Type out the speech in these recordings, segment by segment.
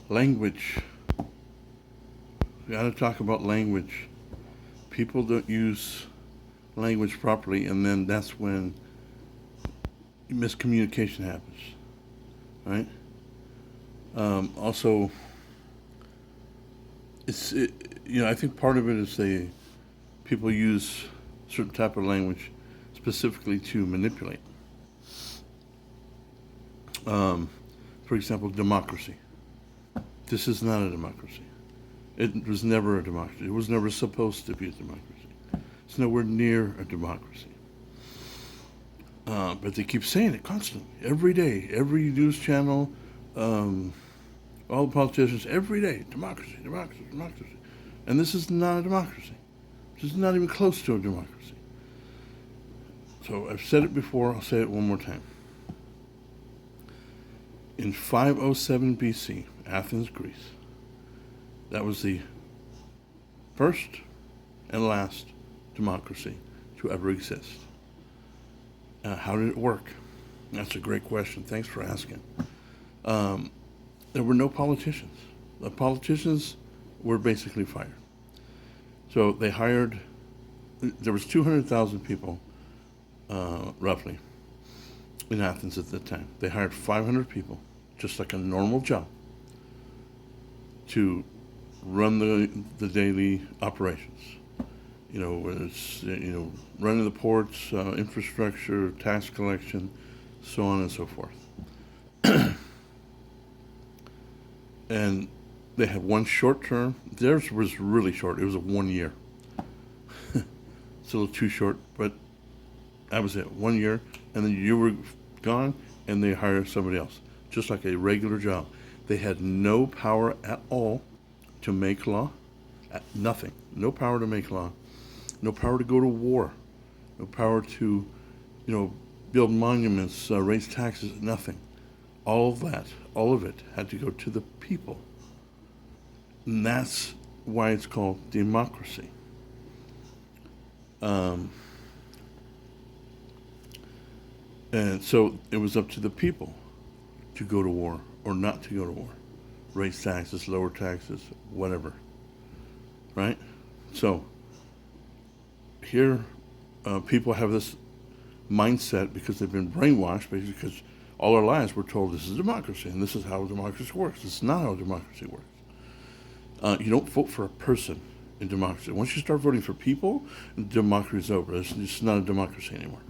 Language. We got to talk about language. People don't use language properly, and then that's when miscommunication happens, right? Also, I think part of it is people use certain type of language specifically to manipulate. Um, for example, democracy. This is not a democracy. It was never a democracy. It was never supposed to be a democracy. It's nowhere near a democracy. But they keep saying it constantly, every day, every news channel, um, all the politicians, every day, democracy, democracy, democracy. And this is not a democracy. This is not even close to a democracy. So I've said it before, I'll say it one more time. In 507 BC, Athens, Greece, that was the first and last democracy to ever exist. How did it work? That's a great question. Thanks for asking. Um, there were no politicians. The politicians were basically fired. So they hired. There was 200,000 people, roughly, in Athens at the time. They hired 500 people, just like a normal job, to run the daily operations. It's running the ports, infrastructure, tax collection, so on and so forth. And they had one short term. Theirs was really short. It was a 1 year. It's a little too short, but that was it. 1 year, and then you were gone, and they hired somebody else, just like a regular job. They had no power at all to make law. Nothing. No power to make law. No power to go to war. No power to, build monuments, raise taxes. Nothing. All of that, all of it, had to go to the people. And that's why it's called democracy. Um, and so it was up to the people to go to war or not to go to war, raise taxes, lower taxes, whatever. Right? So here, people have this mindset because they've been brainwashed, basically because all our lives we're told this is democracy and this is how democracy works. It's not how democracy works. You don't vote for a person in democracy. Once you start voting for people, democracy is over. It's just not a democracy anymore.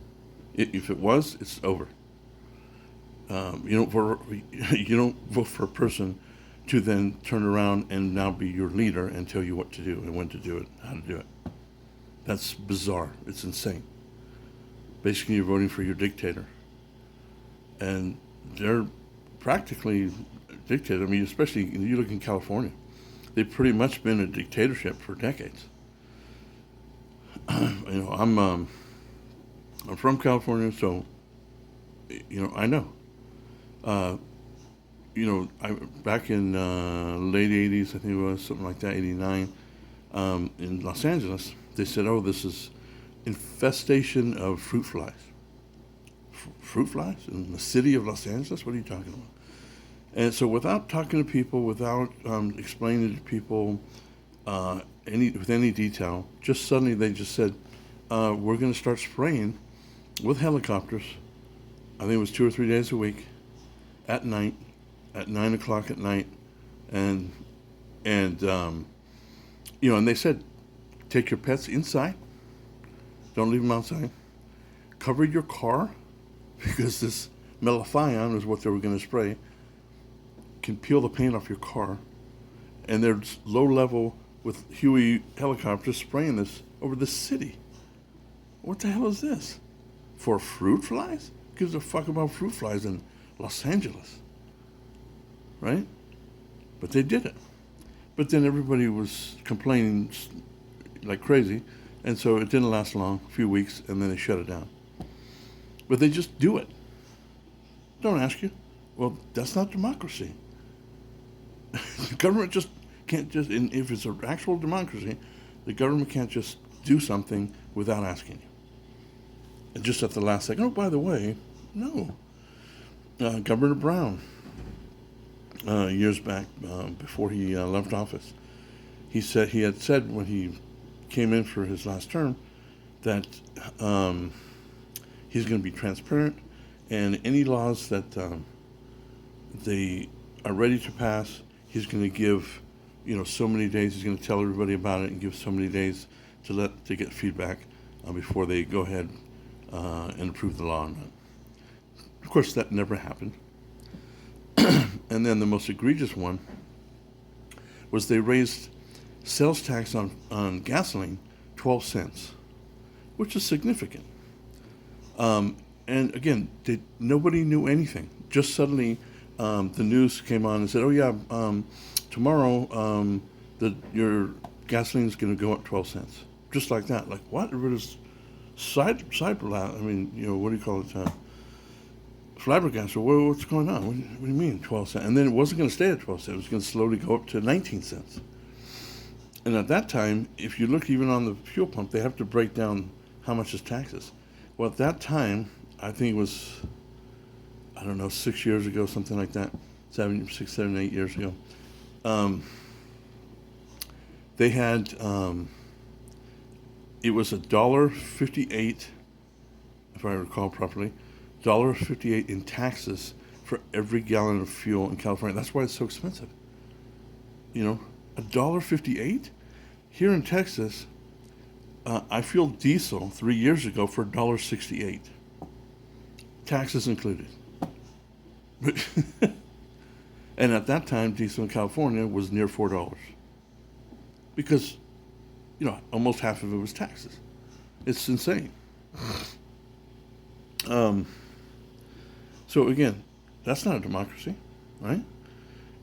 If it was, it's over. You don't vote for a person to then turn around and now be your leader and tell you what to do and when to do it, how to do it. That's bizarre. It's insane. Basically, you're voting for your dictator, and they're practically dictator. I mean, especially you look in California, they've pretty much been a dictatorship for decades. I'm from California, so I know. Uh, I back in late '80s, I think it was something like that, '89, in Los Angeles, they said, "Oh, this is infestation of fruit flies." Fruit flies in the city of Los Angeles? What are you talking about? And so, without talking to people, without explaining to people with any detail, just suddenly they just said, "We're going to start spraying with helicopters." I think it was 2 or 3 days a week, at night, at 9 o'clock at night, and and they said, take your pets inside, don't leave them outside, cover your car, because this melathion is what they were going to spray, can peel the paint off your car, and there's low level with Huey helicopters spraying this over the city. What the hell is this? For fruit flies? Who gives a fuck about fruit flies in Los Angeles? Right? But they did it. But then everybody was complaining like crazy, and so it didn't last long, a few weeks, and then they shut it down. But they just do it. Don't ask you. Well, that's not democracy. The government just can't if it's an actual democracy, the government can't just do something without asking you. And just at the last second, oh, by the way, no. Governor Brown, years back before he left office. He had said when he came in for his last term that he's going to be transparent, and any laws that they are ready to pass, he's going to give, so many days. He's going to tell everybody about it and give so many days to get feedback before they go ahead and approve the law. Of course, that never happened. And then the most egregious one was they raised sales tax on gasoline 12 cents, which is significant. And again, nobody knew anything. Just suddenly, the news came on and said, "Oh yeah, tomorrow your gasoline is going to go up 12 cents." Just like that. Like what? It was side. I mean, what do you call it? Flabbergasted. What's going on? What do you mean 12 cents? And then it wasn't going to stay at 12 cents. It was going to slowly go up to 19 cents. And at that time, if you look even on the fuel pump, they have to break down how much is taxes. Well, at that time, I think it was, 6 years ago, something like that, 6, 7, 8 years ago. They had, it was $1.58, if I recall properly, $1.58 in taxes for every gallon of fuel in California. That's why it's so expensive. $1.58 here in Texas. I fueled diesel 3 years ago for $1.68, taxes included. And at that time, diesel in California was near $4 because, almost half of it was taxes. It's insane. So again, that's not a democracy, right?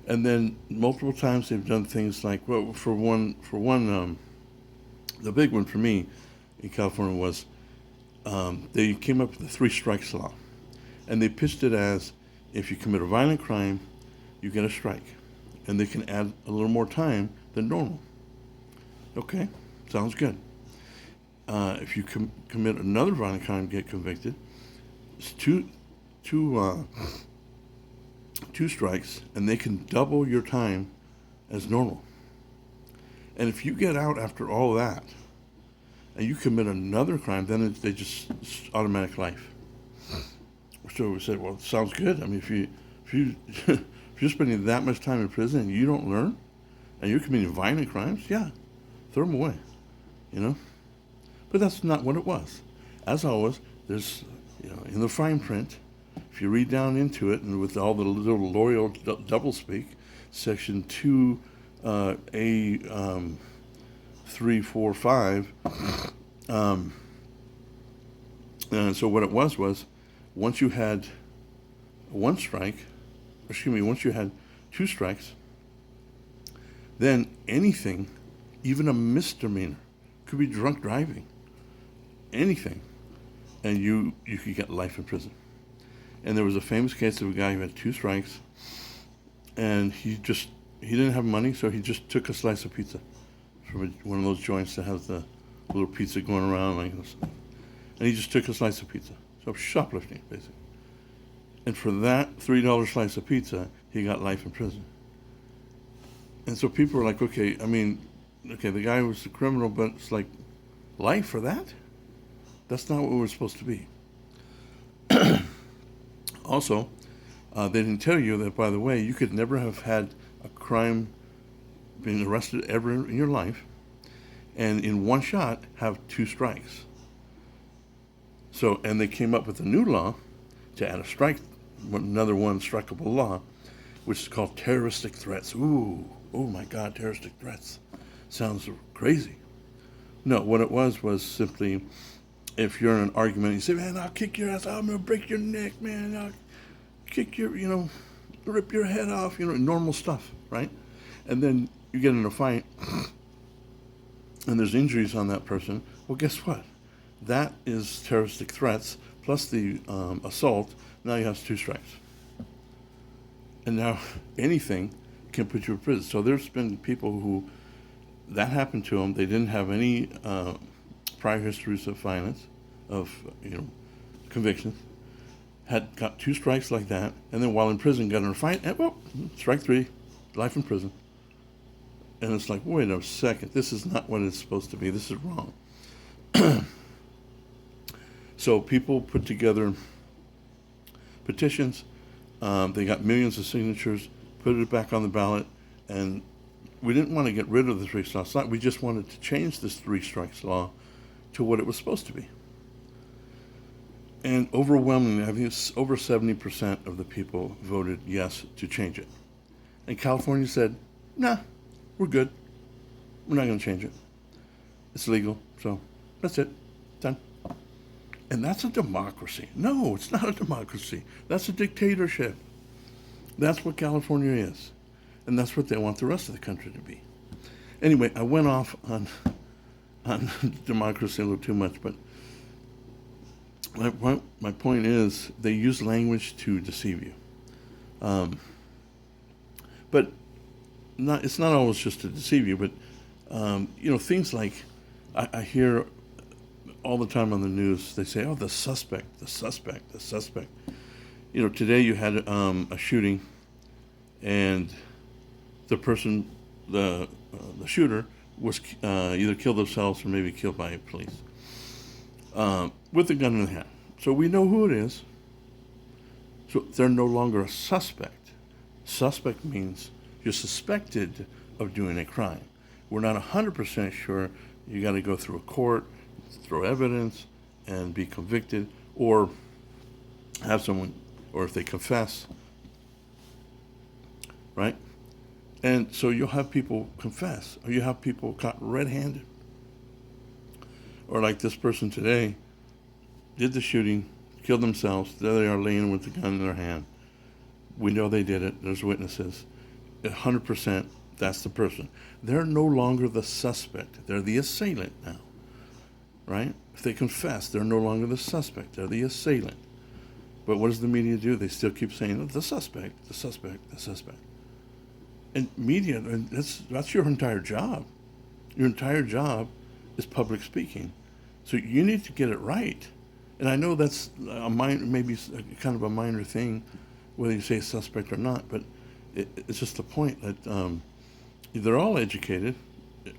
And then multiple times they've done things like, well, for one, the big one for me in California was they came up with the 3 strikes law, and they pitched it as if you commit a violent crime, you get a strike, and they can add a little more time than normal. Okay, sounds good. If you commit another violent crime, get convicted, it's two strikes, and they can double your time as normal. And if you get out after all that, and you commit another crime, then they just it's automatic life. So we said, well, it sounds good. I mean, if you're spending that much time in prison and you don't learn, and you're committing violent crimes, yeah, throw them away, But that's not what it was. As always, there's, in the fine print, if you read down into it, and with all the little loyal doublespeak, section 2, A 3, 4, 5. And so what it was once you had once you had 2 strikes, then anything, even a misdemeanor, could be drunk driving, anything, and you could get life in prison. And there was a famous case of a guy who had 2 strikes, and he didn't have money, so he just took a slice of pizza from one of those joints that has the little pizza going around like this. And he just took a slice of pizza. So shoplifting, basically. And for that $3 slice of pizza, he got life in prison. And so people were like, okay, the guy was a criminal, but it's like, life for that? That's not what we're supposed to be. Also, they didn't tell you that, by the way, you could never have had a crime, been arrested ever in your life, and in one shot have 2 strikes. So, and they came up with a new law to add another one strikeable law, which is called terroristic threats. Ooh, oh my God, terroristic threats. Sounds crazy. No, what it was simply, if you're in an argument, you say, man, I'll kick your ass, I'm going to break your neck, man, I'll kick your, rip your head off, normal stuff, right? And then you get in a fight, and there's injuries on that person. Well, guess what? That is terroristic threats, plus the assault. Now you have 2 strikes. And now anything can put you in prison. So there's been people who, that happened to them, they didn't have any prior histories of violence, of, convictions. had got 2 strikes like that, and then while in prison got in a fight, and well, strike 3, life in prison. And it's like, wait a second, this is not what it's supposed to be. This is wrong. So people put together petitions. They got millions of signatures, put it back on the ballot, and we didn't want to get rid of the 3 strikes law. We just wanted to change this 3 strikes law to what it was supposed to be. And overwhelmingly, I think it's over 70% of the people voted yes to change it. And California said, nah, we're good. We're not going to change it. It's legal, so that's it. Done. And that's a democracy. No, it's not a democracy. That's a dictatorship. That's what California is. And that's what they want the rest of the country to be. Anyway, I went off on democracy a little too much, but my point is they use language to deceive you. But it's not always just to deceive you, but things like I hear all the time on the news, they say, oh, the suspect. Today you had a shooting, and the person, the shooter, was either killed themselves or maybe killed by police with a gun in the hand. So we know who it is. So they're no longer a suspect. Suspect means you're suspected of doing a crime. We're not 100% sure. You got to go through a court, throw evidence, and be convicted, or have someone, or if they confess, right? And so you'll have people confess, or you have people caught red-handed. Or like this person today, did the shooting, killed themselves, there they are laying with the gun in their hand. We know they did it, there's witnesses. 100%, that's the person. They're no longer the suspect, they're the assailant now, right? If they confess, they're no longer the suspect, they're the assailant. But what does the media do? They still keep saying, oh, the suspect. And media, that's your entire job. Your entire job is public speaking. So you need to get it right. And I know that's maybe kind of a minor thing, whether you say suspect or not, but it's just the point that they're all educated,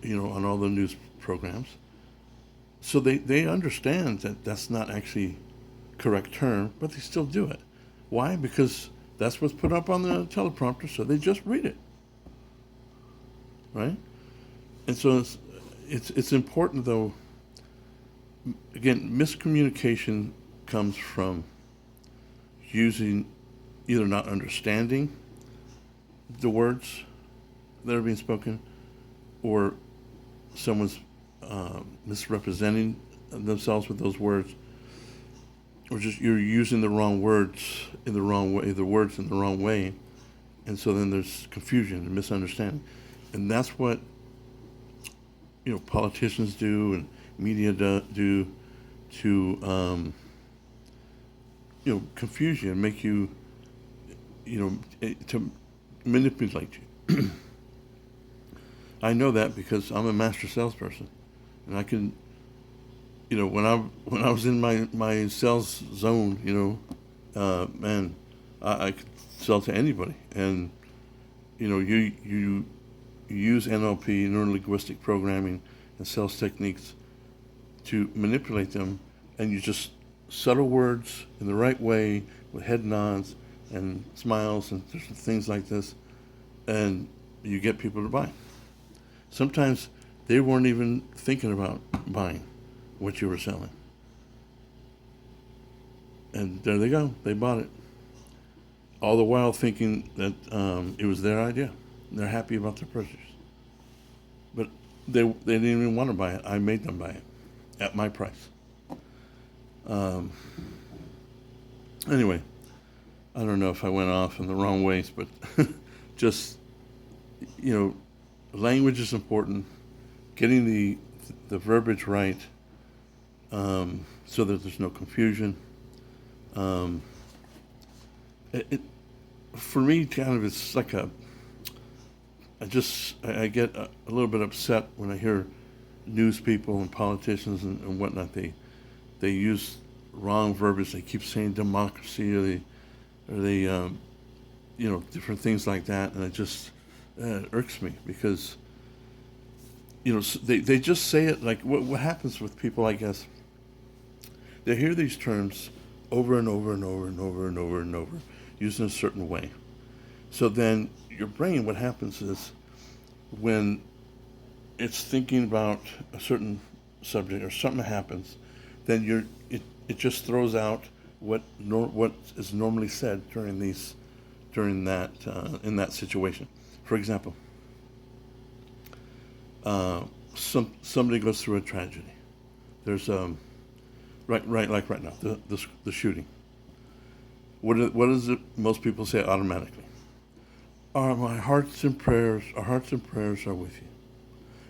on all the news programs. So they understand that that's not actually correct term, but they still do it. Why? Because that's what's put up on the teleprompter, so they just read it. Right? And so it's important, though. Again, miscommunication comes from using, either not understanding the words that are being spoken, or someone's misrepresenting themselves with those words, or just you're using the wrong words in the wrong way, the words in the wrong way, and so then there's confusion and misunderstanding. And that's what politicians do and media do to confuse you and make you to manipulate you. I know that because I'm a master salesperson, and I can when I was in my sales zone, man, I could sell to anybody, and you use NLP, neuro-linguistic programming, and sales techniques to manipulate them, and you just subtle words in the right way with head nods and smiles and things like this, and you get people to buy. Sometimes they weren't even thinking about buying what you were selling. And there they go, they bought it. All the while thinking that it was their idea. They're happy about their purchase. But they didn't even want to buy it. I made them buy it at my price. Anyway, I don't know if I went off in the wrong ways, but just, language is important. Getting the verbiage right, so that there's no confusion. For me, kind of, it's like I get a little bit upset when I hear news people and politicians and whatnot. They use wrong verbiage. They keep saying democracy, or different things like that, and it just irks me because they just say it like what happens with people, I guess. They hear these terms over and over and over and over and over and over, used in a certain way. So then your brain, what happens is when it's thinking about a certain subject or something happens, then it just throws out what is normally said during that in that situation. For example, somebody goes through a tragedy. There's like right now the shooting. What does it most people say automatically? Our hearts and prayers are with you.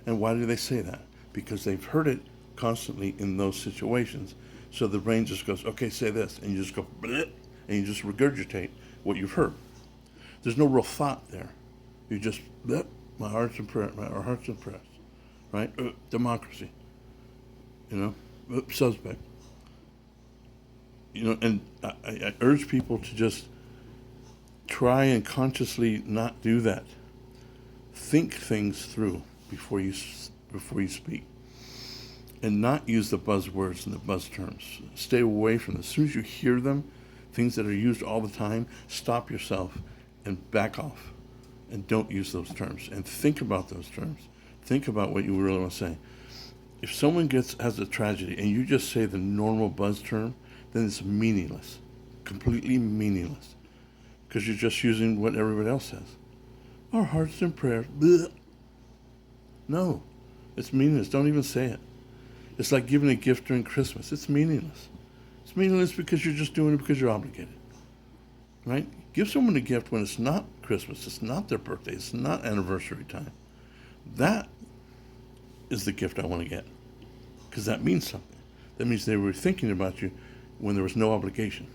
And why do they say that? Because they've heard it constantly in those situations. So the brain just goes, okay, say this, and you just go, bleh, and you just regurgitate what you've heard. There's no real thought there. You just, bleh, our hearts and prayers, right? Democracy, suspect. And I urge people to just try and consciously not do that. Think things through before you speak, and not use the buzzwords and the buzz terms. Stay away from them. As soon as you hear them, things that are used all the time, stop yourself and back off, and don't use those terms. And think about those terms. Think about what you really want to say. If someone has a tragedy and you just say the normal buzz term, then it's meaningless, completely meaningless, because you're just using what everybody else says. Our hearts and prayers. Bleh. No, it's meaningless. Don't even say it. It's like giving a gift during Christmas. It's meaningless. It's meaningless because you're just doing it because you're obligated, right? Give someone a gift when it's not Christmas, it's not their birthday, it's not anniversary time. That is the gift I want to get, because that means something. That means they were thinking about you when there was no obligation. Do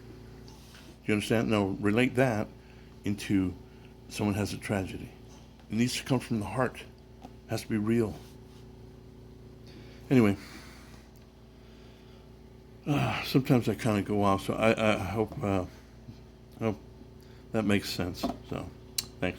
you understand? Now, relate that into someone has a tragedy. It needs to come from the heart. It has to be real. Anyway, sometimes I kind of go off, so I hope that makes sense. So, thanks.